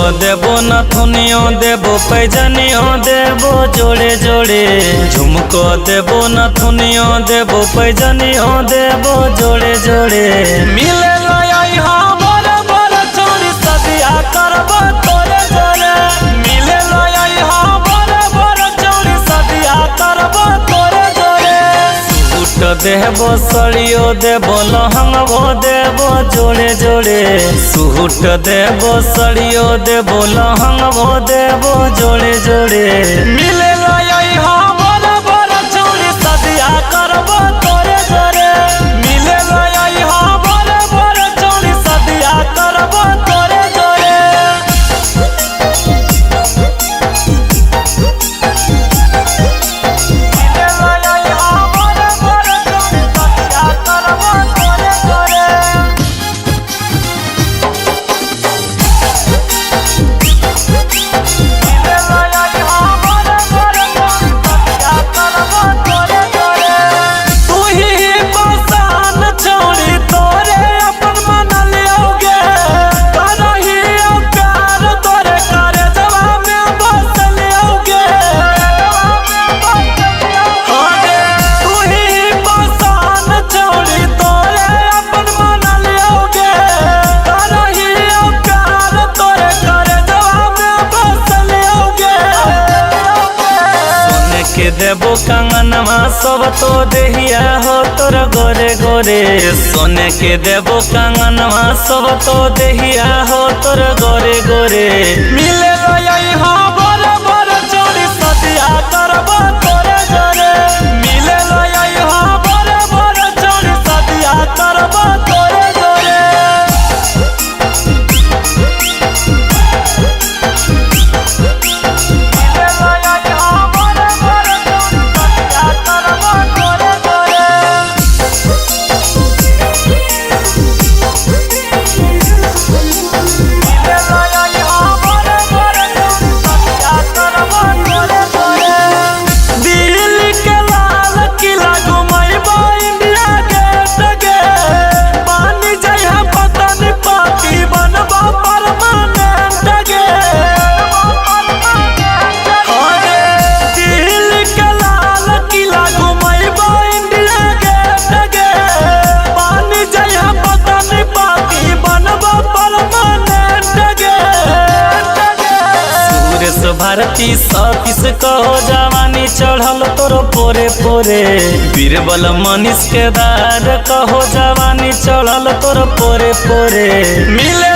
देबो नथुनियो देबो पैजनियो देबो जोड़े जोड़े झुमको देबो नथुनियो देबो पैजनियो देबो जोड़े जोड़े मिले हमर बर चोरी सदिया करबो तोरे जोड़े मिले हमर बर चोरी सदिया करबो तोरे जोड़े सूट देबो सड़ियो देबो लहंगो देबो जोड़े जोड़े सूट देबो सड़ियो देबो लहंगो देबो जोड़े जोड़े मिले हमर बर चोरी सदिया करबो तोरे जोड़े मिले हमर बर चोरी सदिया करबो तोरे जोड़े देबो कंगनवा सब तो देहिया हो तोर गोरे गोरे सोने के देबो कंगनवा सब तो देहिया हो तोर गोरे गोरे मिले हमर बर चोरी सदिया करबो तोरे जोड़े मिले हमर बर चोरी सदिया करबो तोरे जोड़े भारती सतीश कहो जवानी चढ़ल तोर पोरे पोरे बीरबल मनीष के दार कहो जवानी चढ़ल तोर पोरे पोरे मिले